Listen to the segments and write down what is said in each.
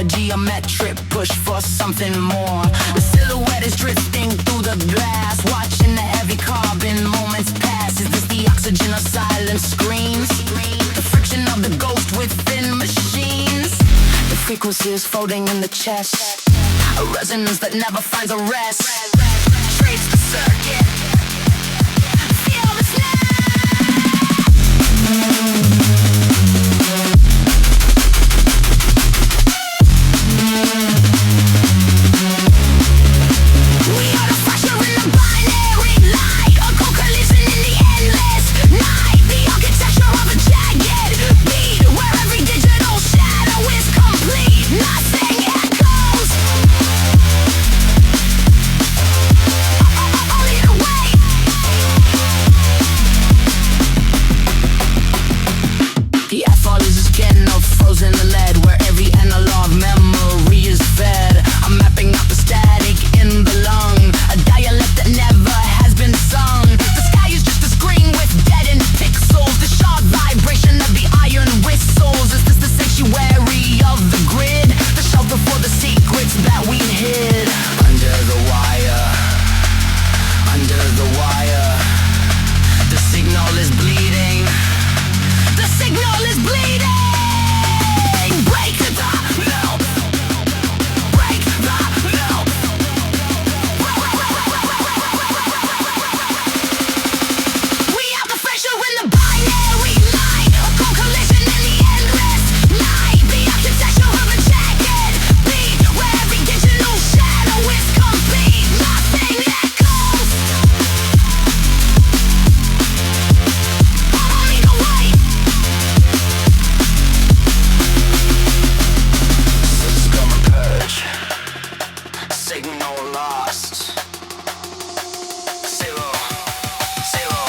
a geometric push for something more. The silhouette is drifting through the glass, watching the heavy carbon moments pass. Is this the oxygen of silent screams? The friction of the ghost within machines? The frequency is folding in the chest, a resonance that never finds a rest. Trace the circuit, feel the snap. We are the pressure in the binary light, a cold collision in the endless night. The architecture of a jagged beat, where every digital shadow is complete. Nothing echoes, only the weight. The F-all is a skin of frozen lead, where every analog memory is fed. I'm mapping out the static in the lung, a dialect that never has been sung. The sky is just a screen with deadened pixels, the sharp vibration of the iron whistles. Is this the sanctuary of the grid, the shelter for the secrets that we hid? Under the wire, under the wire, the signal is bleeding, the signal is bleeding. Break the loop, break the loop. We have the pressure in the binary light, a cold collision in the endless night. The architecture of a jagged beat, where every digital shadow is complete. Nothing echoes, only the weight. System purge, signal lost. Zero, zero,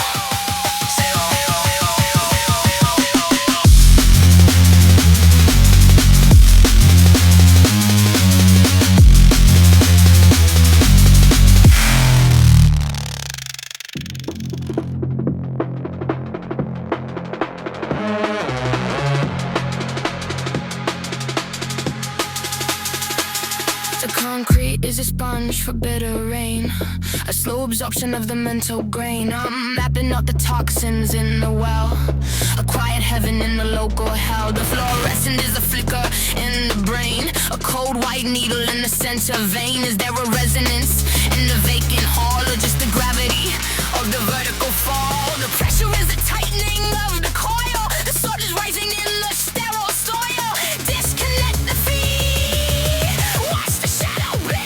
zero. The concrete is a sponge for bitter rain, a slow absorption of the mental grain. I'm mapping out the toxins in the well, a quiet heaven in the local hell. The fluorescent is a flicker in the brain, a cold white needle in the center vein. Is there a resonance in the vacant hall, or just the gravity of the vertical fall? The pressure is a tightening of the coil, the sword is rising in the sterile soil. Disconnect the feed, watch the shadow bleed.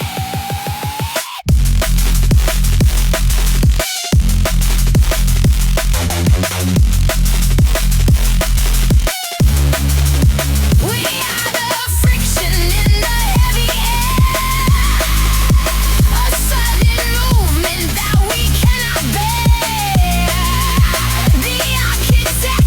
We are the friction in the heavy air, a sudden movement that we cannot bear. The architect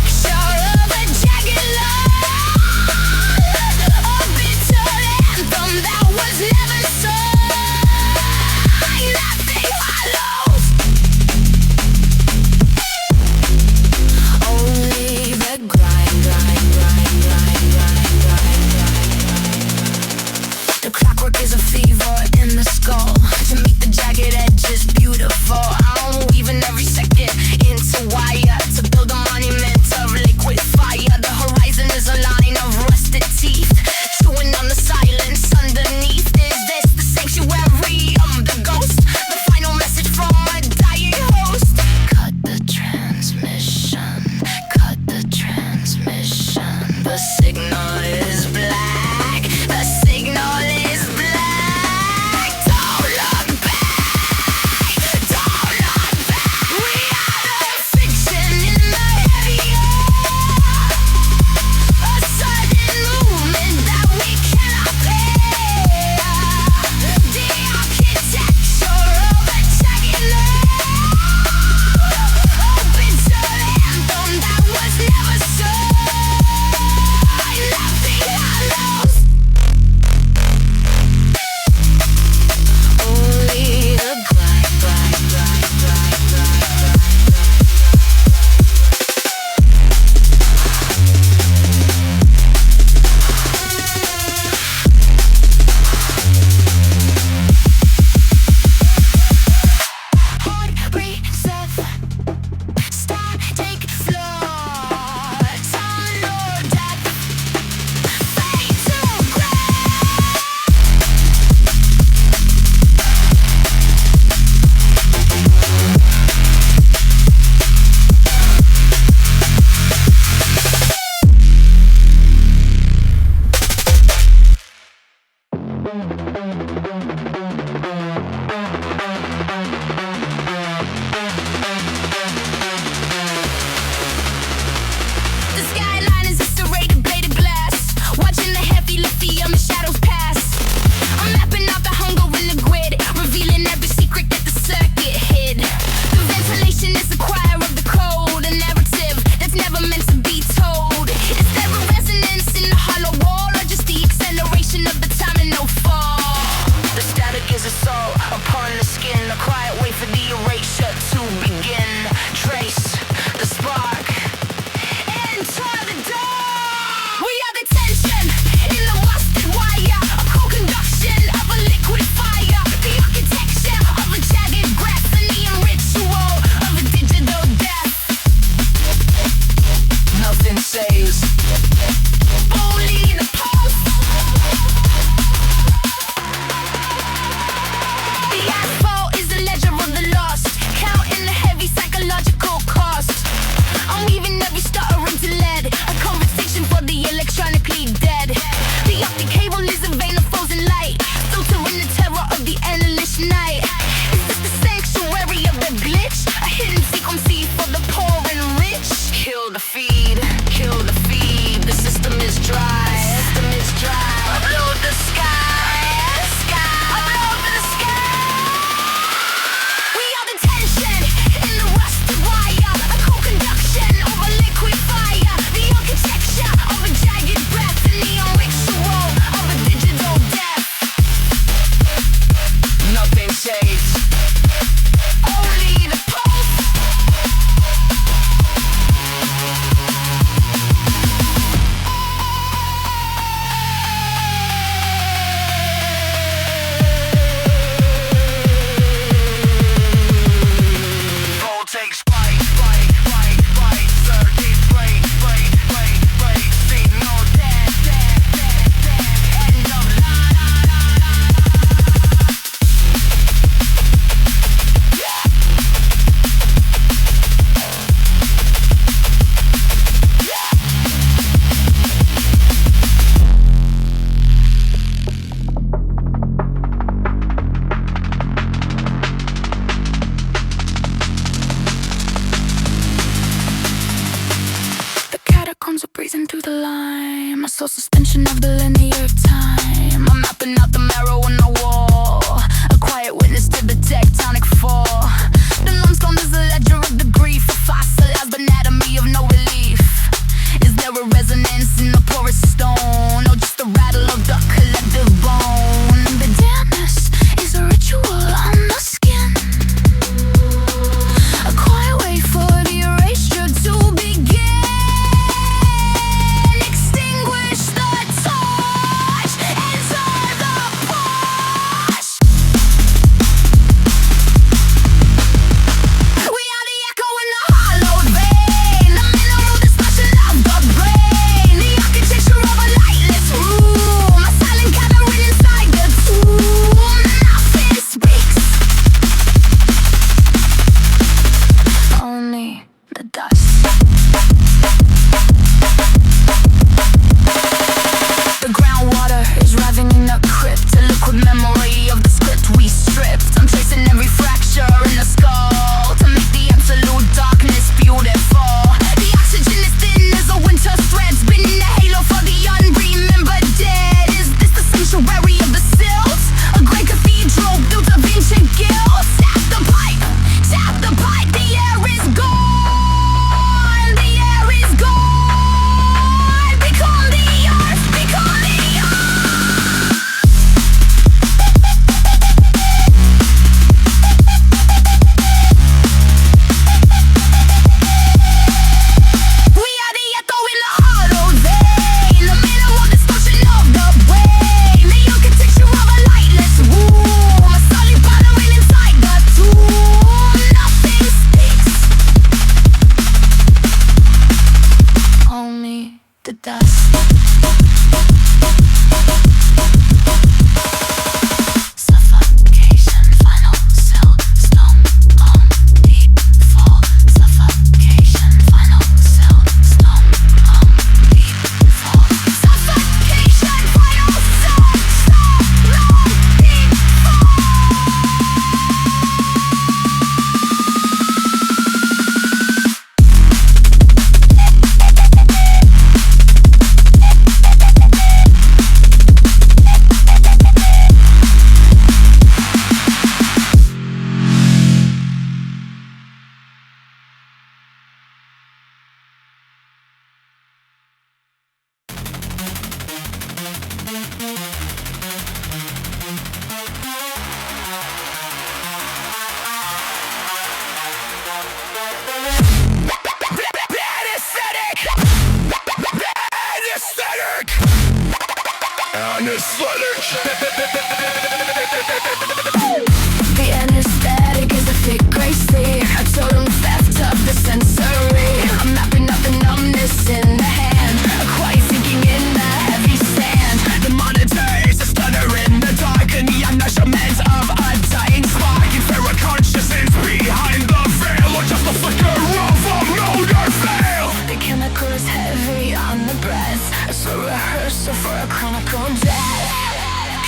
The anesthetic is a thick gray sea, a total theft of the sensory. I'm mapping out the numbness in the hand, a quiet sinking in the heavy sand. The monitor is a stutter in the dark, and the measurement of a dying spark. Is there a consciousness behind the veil, or just a flicker of a motor fail? The chemical is heavy on the breath, it's a rehearsal for a chronicle death.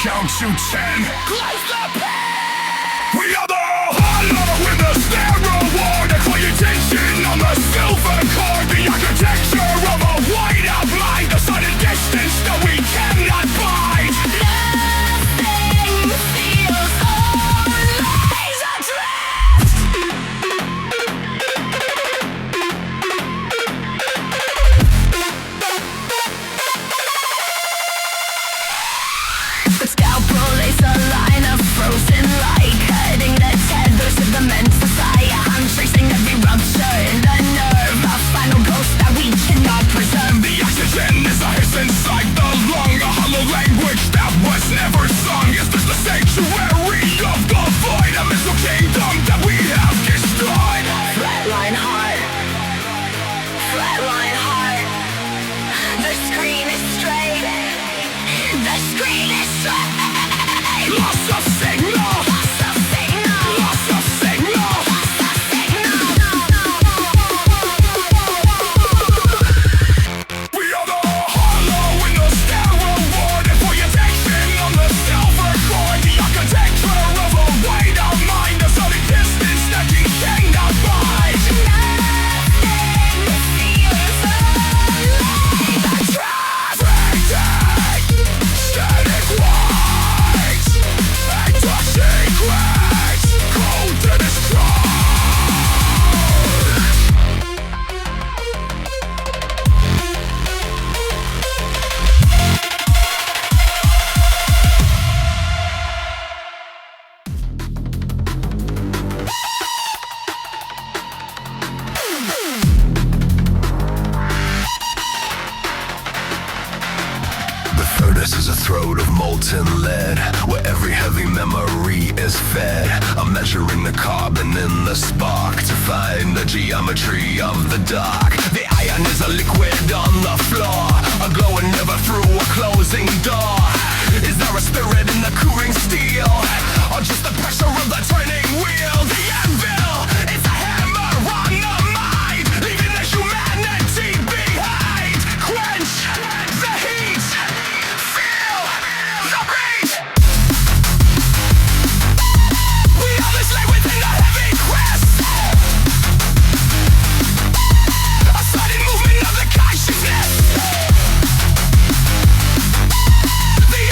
Count to 10, close the pen. We are the hollow in the sterile ward, and for your attention on the silver cord. The architecture of a white-out mind, the sudden distance that we cannot bide. Nothing feels always adrift. The scalpel is a line of frozen light, cutting the tethers of the mental side. I'm tracing every rupture in the nerve, a final ghost that we cannot preserve. The oxygen is a hiss inside the lung, a hollow language that was never sung. Is this the sanctuary of the void, a missile kingdom that we have destroyed? Flatline heart, flatline heart. The screen is straight, the screen is straight. Loss of signal, Loss of signal, loss of signal. loss of signal. We are the hollow in the sterile ward, and for your attention on the silver cord. The architecture of a white-out mind, a sudden distance that you cannot bide. Nothing feels alive. That's right. Static white, and the secrets, cold to destroy. The furnace is a throat of molten lead, where every heavy memory is fed. I'm measuring the carbon in the spark to find the geometry of the dark. The iron is a liquid on the floor, a glowing never through a closing door. Is there a spirit in the cooling steel, or just the pressure of the turning wheel? The anvil is a hammer on the mind, leaving the humanity behind. Quench the heat, feel the beat. We are the slave within the heavy quest, a sudden movement of the consciousness. The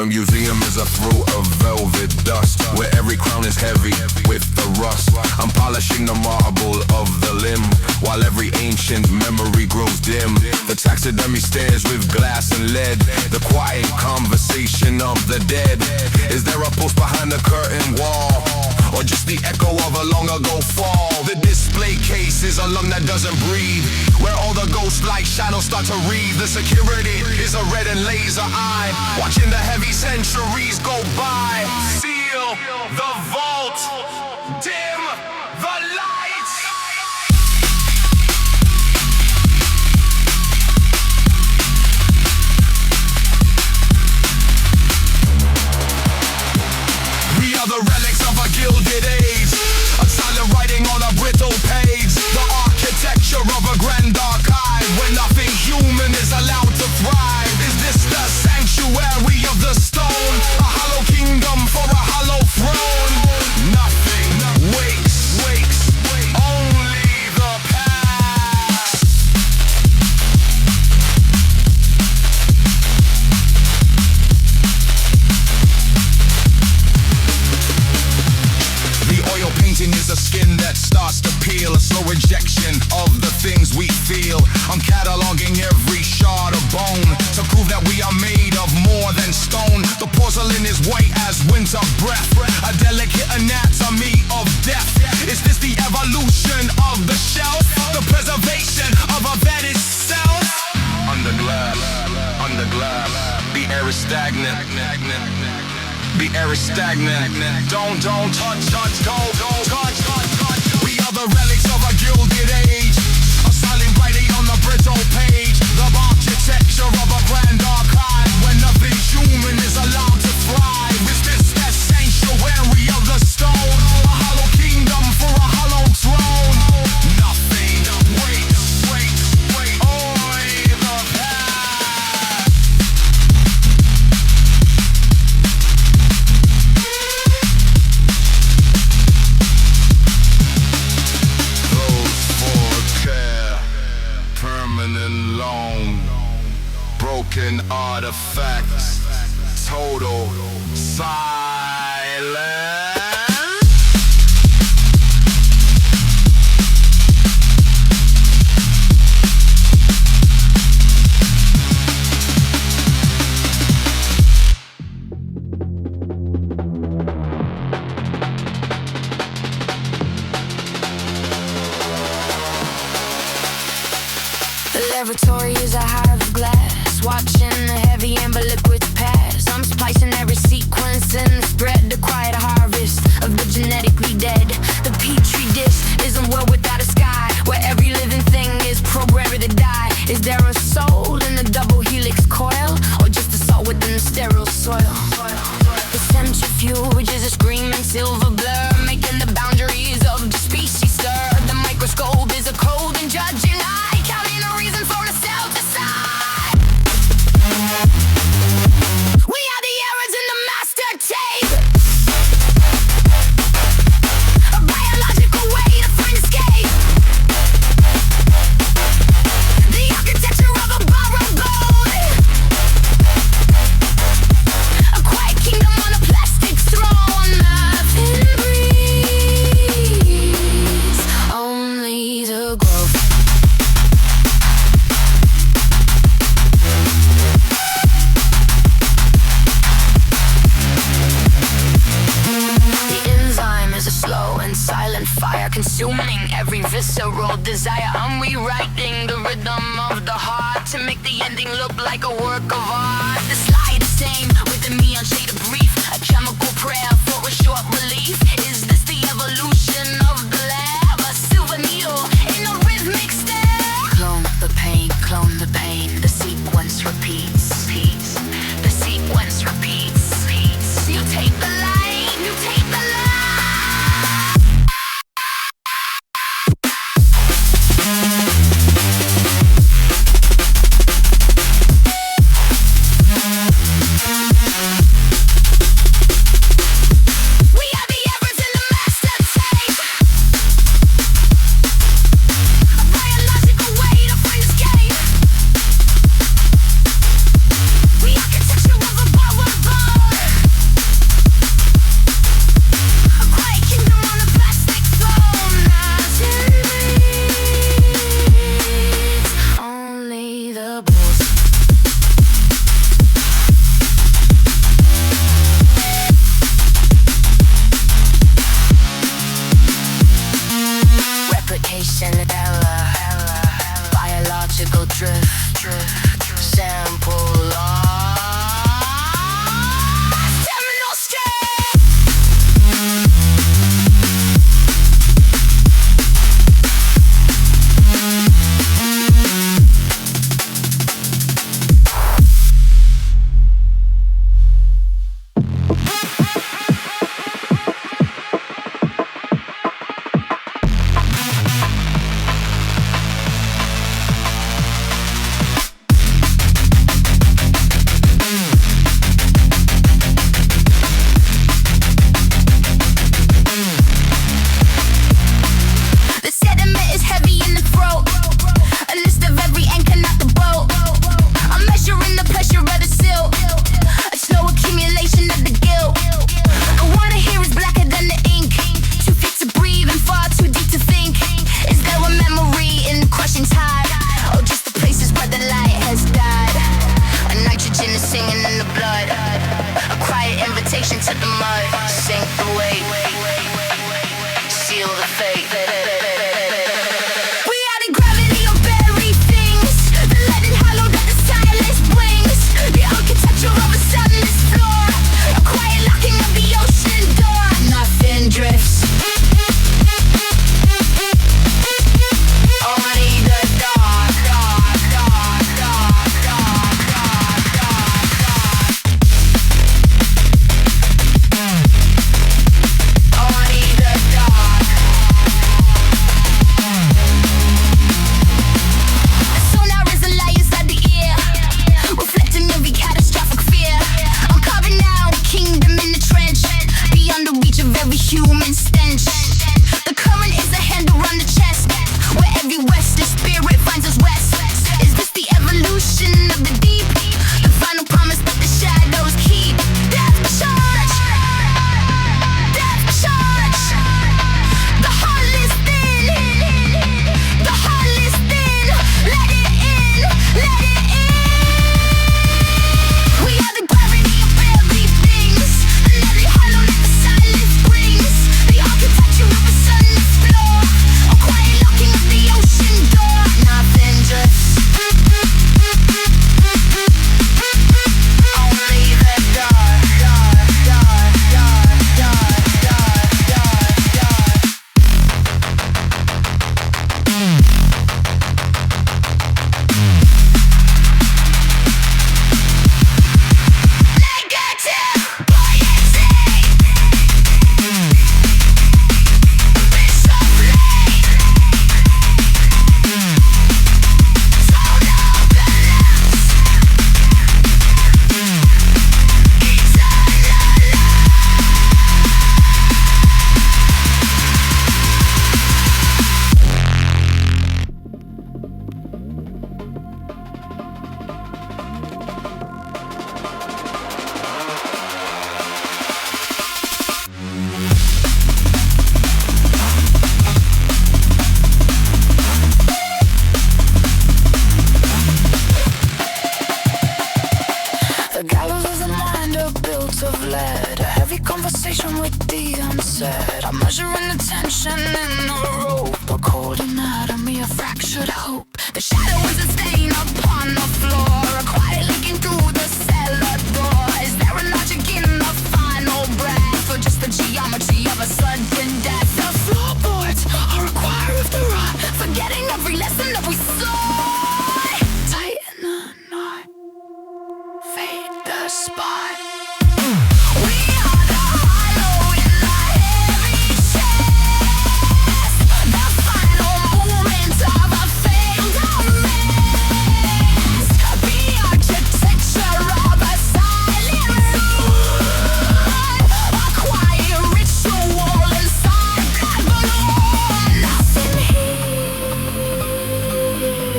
The museum is a throat of velvet dust, where every crown is heavy with the rust. I'm polishing the marble of the limb, while every ancient memory grows dim. The taxidermy stares with glass and lead, the quiet conversation of the dead. Is there a pulse behind the curtain wall, or just the echo of a long ago fall? The display case is a lung that doesn't breathe, where all the ghost-like shadows start to read. The security is a red and laser eye, watching the heavy centuries go by. Seal the vault, dim the lights. We are the relics of a gilded age, a silent writing on a brittle page, the architecture of a grand archive, where nothing human is allowed to thrive. Is this the sanctuary of the stone, a hollow kingdom for a hollow throne? Nothing wakes, only the past. The oil painting is a skin that starts to peel, a slow rejection of the things we feel. I'm cataloging every shard of bone to prove that we are made of more than stone. The porcelain is white as winter breath, a delicate anatomy of death. Is this the evolution of the shelf, the preservation of a vetted self? Under glass, the air is stagnant. The air is stagnant. Don't touch, don't touch. We are the relics of a gilded age, a silent writing on the brittle page, the architecture of a grand archive, where nothing human is allowed to thrive. Is this that sanctuary of the stone, a hollow kingdom for a hollow throne? Nothing waits, only the past. Those for care, permanent loan, broken artifacts, total silence. The laboratory is a hive of glass, watching the heavy amber liquids pass. I'm splicing every sequence in the spread to quiet a harvest of the genetically dead. The petri dish is a world without a sky, where every living thing is programmed to die. Is there a soul in the double helix coil, or just a soul within the sterile soil? The centrifuge is a screaming silver blur, making the boundaries of the species stir. The microscope is a cold and judging eye, counting a reason for a cell to sigh. We are the errors in the master tape, a biological way to find escape. The architecture of a borrowed gold, a quiet kingdom on a plastic throne. Nothing breathes, only the growth. The enzyme is a slow and silent fire, consuming every visceral desire. I'm rewriting the rhythm of the heart to make the ending look like a work of art. The slide is same with the neon shade of brief, a chemical prayer for a short relief. Is this the evolution of the lab, a silver needle in a rhythmic stab? Clone the pain, the sequence repeats. The sequence repeats. Mutate the light, mutate the light. in the blood. A quiet invitation to the mud. Sink the weight, seal the fate. We are the gravity of buried things, the leaden hollow that the silence brings. The architecture of a sunless floor, a quiet locking of the ocean door. Nothing drifts. Only the dark, dark, dark, dark, dark, dark, dark, dark. Only the dark. The sonar is a lie inside the ear, reflecting every catastrophic fear. I'm carving out a kingdom in the trench, beyond the reach of every human stench. The current is a handle on the chest, where every western spirit finds its rest. Is this the evolution of the deep? The final promise that the shadows keep. Death charge! Death charge! The heart is thin! The heart is thin! Let it in! Let it in! We are the gravity of buried things, the leaden hollow that the silence brings. The architecture of a sunless floor, a quiet locking of the ocean door. Nothing drifts. Only the dark, dark, dark, dark, dark, dark, dark, dark. Negative buoyancy. Abyssal Gravity. Solar balance. The gallows is a mind built of lead, a heavy conversation with the unsaid. I'm measuring the tension in the rope, a cold anatomy, a fractured hope. The shadow is a stain upon the floor, a quiet leaking through the cellar door. Is there a logic in the final breath, or just the geometry of a sudden death? The floorboards are a choir of the rot, forgetting every lesson that we saw. Tighten the knot, fade the spot. We are the hollow in the heavy chest, the final movement of a failed mess. The architecture of a silent room, a quiet ritual inside that balloon. Nothing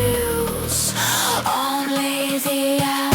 heals, only the end.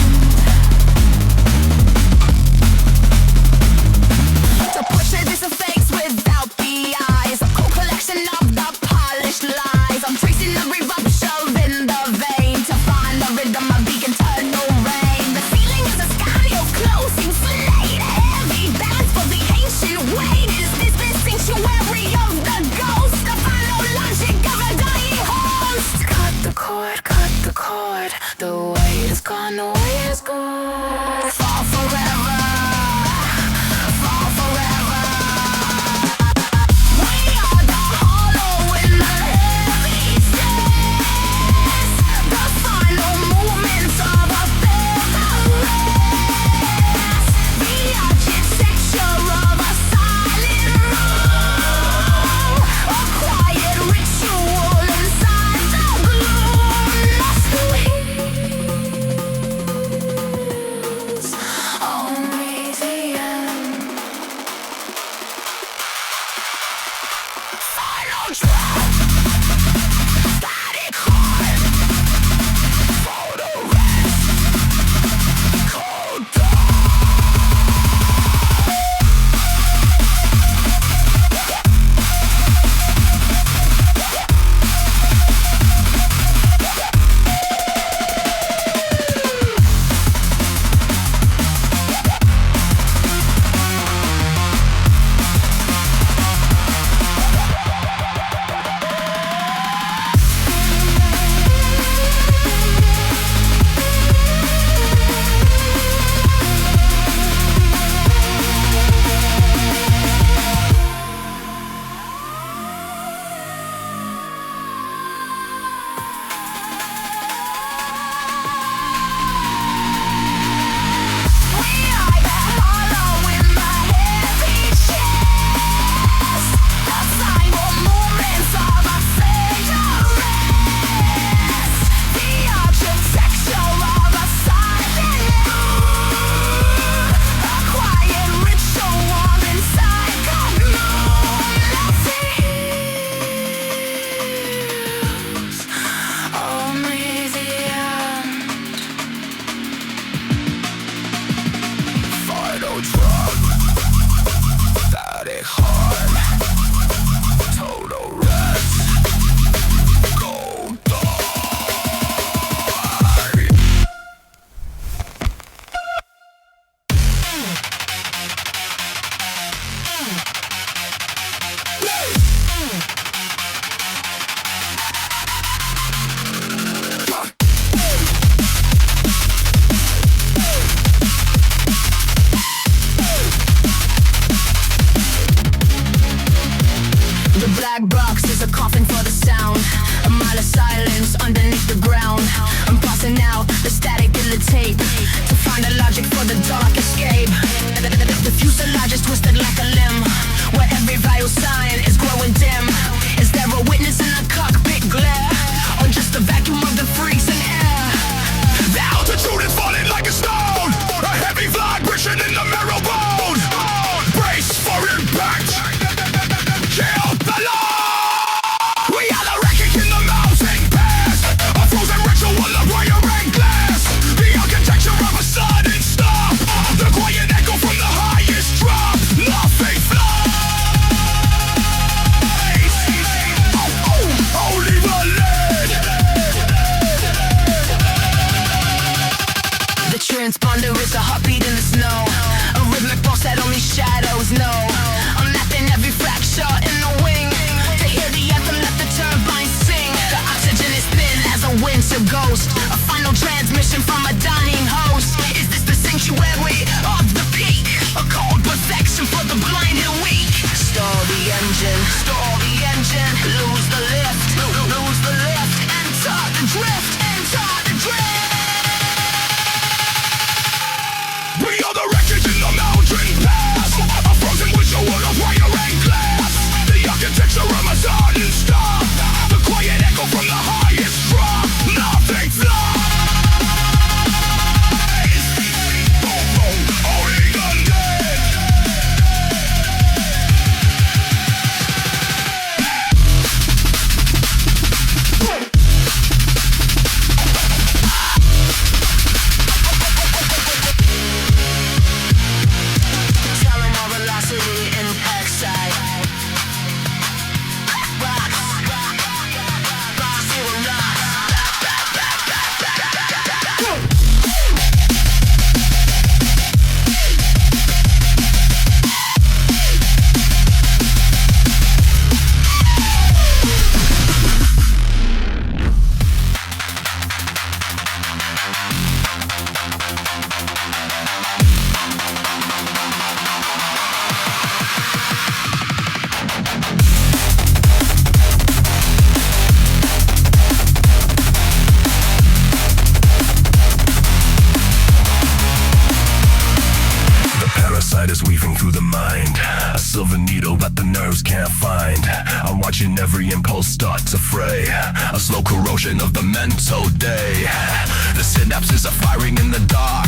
to find a logic for the dark escape. The fuselage is twisted like a limb, where every vital sign is growing dim. Is there a witness in the cockpit glare, or just the vacuum of the freezing air? The altitude is falling like a stone, a heavy vibration in the marrow bone. Brace for impact, kill the law. We are the wreckage in the mountain pass, a frozen ritual of wire and glass. The architecture of a sudden stop, the quiet echo from the highest drop. Nothing flies. Only the lead. The transponder is a heartbeat in the snow, a rhythmic pulse that only shadows know. I'm mapping every fracture in the wing, to hear the anthem that the turbines sing. The oxygen is thin as a winter ghost, a final transmission from a dying host. Is this the sanctuary of the peak, a cold perfection for the blind and weak? Stall the engine, lose the lift, lose the lift. Enter the drift, enter the drift. We are the wreckage in the mountain pass, a frozen ritual of wire and glass. The architecture of a sudden stop, the quiet echo from the highest drop. Nothing flies. Only the dead. Terminal velocity impact site. Box zero nine. The parasite is weaving through the mind, a silver needle that the nerves can't find. I'm watching every impulse start to fray, a slow corrosion of the mental day. The synapses are firing in the dark,